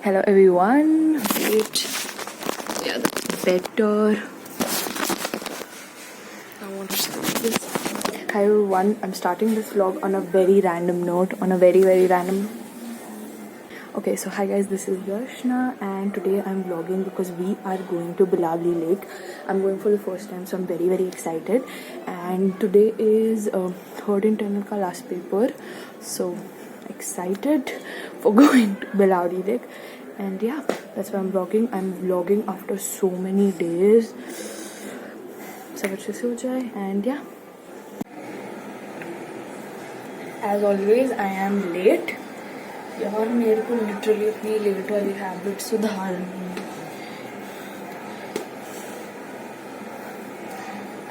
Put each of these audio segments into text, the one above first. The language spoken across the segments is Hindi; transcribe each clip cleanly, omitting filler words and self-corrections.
Hello everyone. Wait. Yeah, that's better. I want to start this. Hi everyone. I'm starting this vlog on a very random note. Okay, so hi guys, this is Darshna and today I'm vlogging because we are going to Bilavli Lake. I'm going for the first time, so I'm very excited. And today is third internal ka last paper, so excited for going to Bilavli Lake. And yeah, that's why I'm vlogging. I'm vlogging after so many days. सब अच्छे से हो जाए. And yeah, as always I am late. यार मेरे को लिटरली अपनी लेट वाली हैबिट सुधारनी है.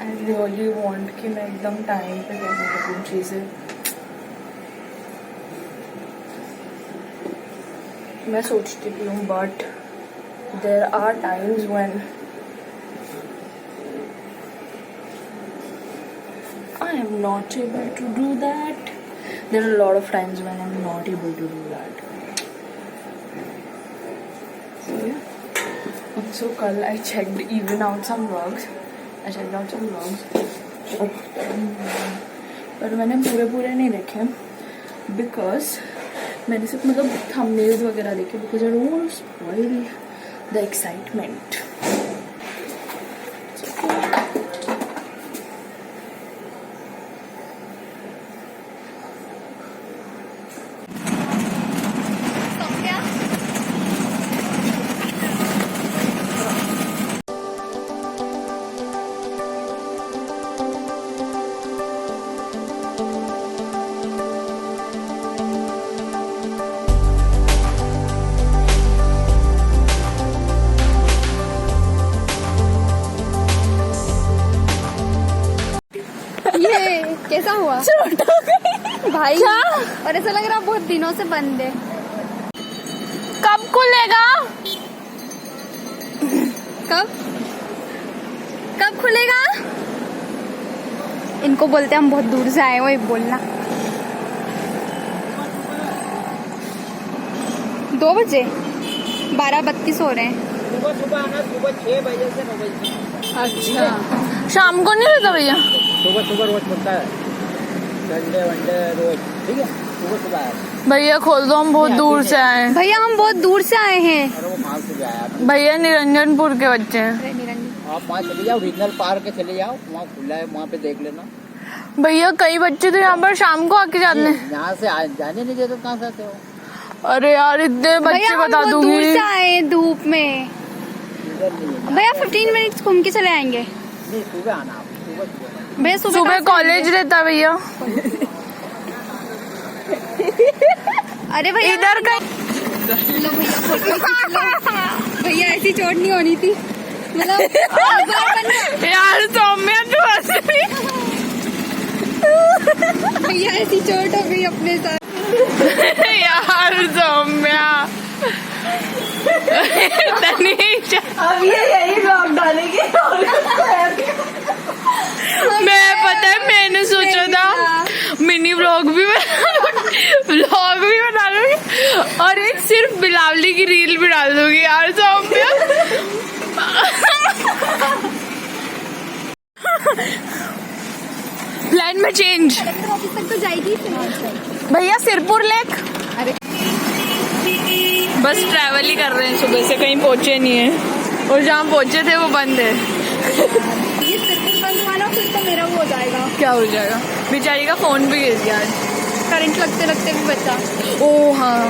आई रियली वांट कि मैं एकदम टाइम पे करने लगूँ चीज़ें. मैं सोचती भी हूँ but there are times when I am not able to do that. There are a lot of times when I'm not able to do that. So yeah. So kal I checked even out some vlogs. पर मैंने पूरे नहीं देखे because मैंने सिर्फ मतलब thumbnails वगैरह देखे because I don't want to spoil the excitement. कैसा हुआ भाई क्या? और ऐसा लग रहा बहुत दिनों से बंद है. कब खुलेगा? कब खुलेगा? इनको बोलते हम बहुत दूर से आए हो, एक बोलना. 2 बजे 12:32 हो रहे हैं. सुबह आना, सुबह 6 बजे से 9 बजे. अच्छा, शाम को नहीं रहता भैया? सुबह रोज खुलता है, संडे वनडे रोज. ठीक है, सुबह आया. भैया खोल दो, हम बहुत दूर से आए हैं. भैया हम बहुत दूर से आए हैं. अरे वो कहाँ से आया? भैया निरंजनपुर के बच्चे हैं. आप वहाँ चले जाओ, रीजनल पार्क चले जाओ, वहाँ खुला है, वहाँ पे देख लेना. भैया कई बच्चे तो यहाँ पर शाम को आके जाते हैं. यहाँ से जाने नहीं देते, कहाँ से आते हो? अरे यार इतने बच्चे बता दूंगी. दूर से आए धूप में. भैया 15 मिनट घूम के चले आएंगे. नहीं, सुबह आना आप. भैया सुबह कॉलेज रहता है भैया. अरे भैया इधर का लो भैया फोटो खींच लो. भैया ऐसी चोट नहीं होनी थी, मतलब यार सौम्या तू हंस रही. भैया ऐसी चोट हो गई अपने साथ. यार सौम्या अब ये यही ब्लॉग डालेंगे. मैं पता है मैंने सोचा था मिनी व्लॉग भी बना लूंगी और एक सिर्फ बिलावली की रील भी डाल दूंगी. यार सौम्या प्लान में चेंज. ऑफिस तक तो जाएगी भैया सिरपुर लेक. अरे बस ट्रैवल ही कर रहे हैं, सुबह से कहीं पहुंचे नहीं है और जहाँ पहुंचे थे वो बंद है. ये सिर्फ बंद हुआ ना फिर तो मेरा वो हो जाएगा. क्या हो जाएगा? बेचारी का फोन भी गिर गया आज. करंट लगते भी बचा. ओ हाँ,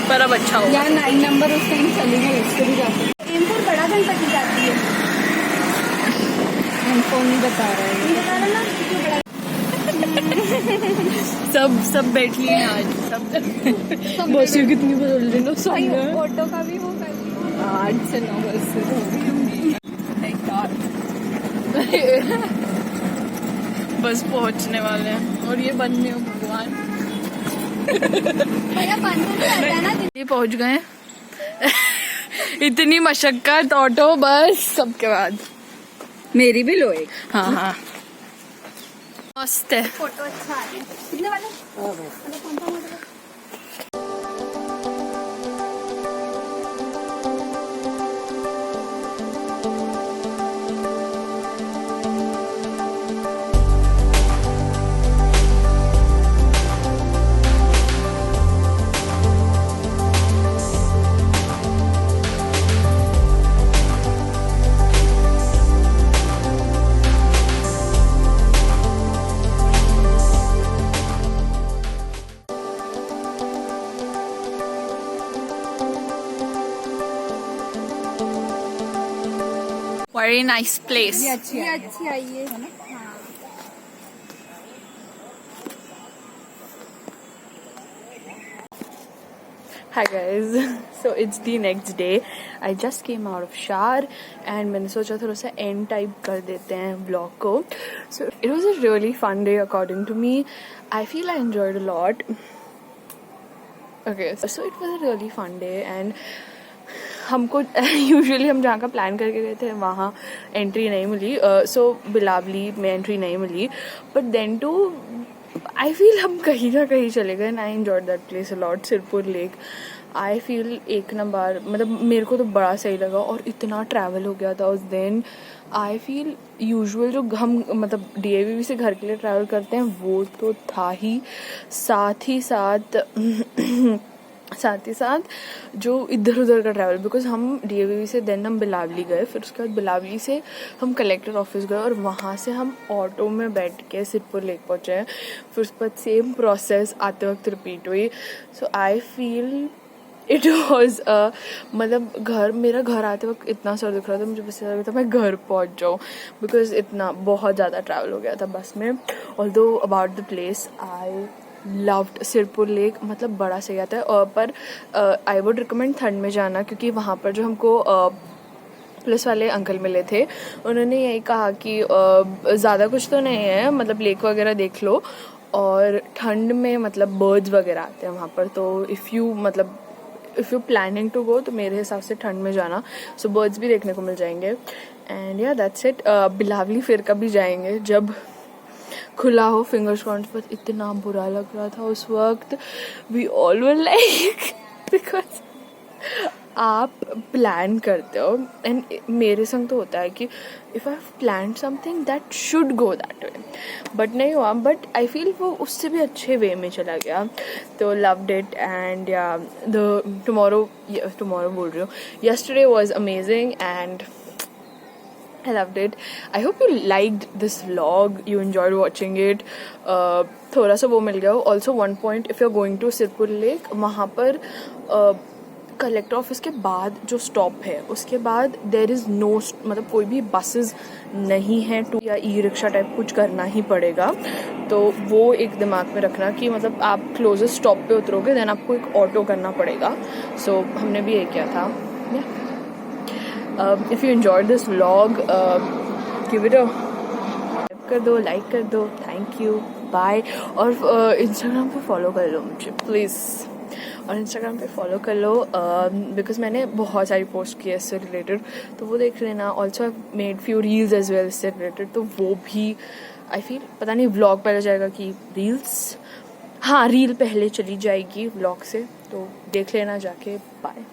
पर अब अच्छा हो. यार 9 नंबर उस टाइम चलेंगे, उससे भी जाते हैं. एमपुर बड़ा घंटा की जाती है. फोन नहीं बता रहा है. नहीं बता रहा ना कितना बड़ा. सब बैठ लिए हैं आज. सब बस कितनी बदल रही लो. ऑटो का भी वो कर 8 से 9 बस बस पहुंचने वाले हैं और ये बंद नहीं हो भगवान. भैया बंद तो रहता है ना. ये पहुंच गए. इतनी मशक्कत ऑटो बस सबके बाद. मेरी भी लो एक. हाँ मस्त है. फोटो अच्छा आ रहा है. कितने वाले? Very nice place. ये अच्छी आई है ना. Hi guys, so it's the next day. I just came out of shower and मैंने सोचा थोड़ा सा end type कर देते हैं vlog को. So it was a really fun day according to me. I feel I enjoyed a lot. Okay, so it was a really fun day and हमको यूजुअली हम जहाँ का प्लान करके गए थे वहाँ एंट्री नहीं मिली. सो बिलावली में एंट्री नहीं मिली. But then too I feel हम कहीं ना कहीं चले गए. I enjoyed that place a lot. Sirpur lake I feel एक नंबर. मतलब मेरे को तो बड़ा सही लगा और इतना ट्रैवल हो गया था उस दिन. आई फील यूजुअल जो हम मतलब DAVV से घर के लिए ट्रैवल करते हैं वो तो था ही. साथ ही साथ जो इधर उधर का ट्रैवल, बिकॉज हम DAVV से देन हम बिलावली गए. फिर उसके बाद बिलावली से हम कलेक्टर ऑफिस गए और वहाँ से हम ऑटो में बैठ के सिरपुर लेक पहुँचे हैं. फिर उसके बाद सेम प्रोसेस आते वक्त रिपीट हुई. सो आई फील इट वॉज मतलब मेरा घर आते वक्त इतना सर दुख रहा था. मुझे बस लगा था मैं घर पहुँच जाऊँ बिकॉज इतना बहुत ज़्यादा ट्रैवल हो गया था बस में. Although about the place I loved Sirpur lake. मतलब बड़ा सही आता है. पर आई वुड रिकमेंड ठंड में जाना क्योंकि वहाँ पर जो हमको पुलिस वाले अंकल मिले थे उन्होंने यही कहा कि ज़्यादा कुछ तो नहीं है, मतलब लेक वगैरह देख लो और ठंड में मतलब बर्ड्स वगैरह आते हैं वहाँ पर. तो if you planning to go तो मेरे हिसाब से ठंड में जाना. सो बर्ड्स भी देखने को मिल जाएंगे. एंड या दैट्स इट. बिलावली फिर कभी जाएंगे जब खुला हो. Fingers crossed. पर इतना बुरा लग रहा था उस वक्त. We all were like because आप प्लान करते हो एंड मेरे संग तो होता है कि if I plan something that should go that way, but नहीं हुआ. बट आई फील वो उससे भी अच्छे वे में चला गया. तो लव्ड इट. एंड या टुमारो बोल रही हूँ, yesterday was amazing and I loved it. I hope you liked this vlog. You enjoyed watching it. थोड़ा सा वो मिल गया. Also one point, if you're going to Sirpur lake, वहाँ पर कलेक्टर ऑफिस के बाद जो स्टॉप है उसके बाद देर इज़ नो मतलब कोई भी बसेस नहीं है. टू या ई-रिक्शा टाइप कुछ करना ही पड़ेगा. तो वो एक दिमाग में रखना कि मतलब आप क्लोजेस्ट स्टॉप पे उतरोगे देन आपको एक ऑटो करना पड़ेगा. सो हमने भी ये किया था. If you enjoyed this vlog, give it a subscribe कर दो, लाइक कर दो. Thank you. बाय. और इंस्टाग्राम पे फॉलो कर लो मुझे प्लीज़. और इंस्टाग्राम पे फॉलो कर लो बिकॉज मैंने बहुत सारी पोस्ट की है इससे रिलेटेड, तो वो देख लेना. Also I made few reels as well इससे रिलेटेड, तो वो भी आई फील पता नहीं व्लॉग पहले जाएगा कि रील्स. हाँ, रील पहले चली जाएगी व्लॉग से, तो देख लेना जाके. बाय.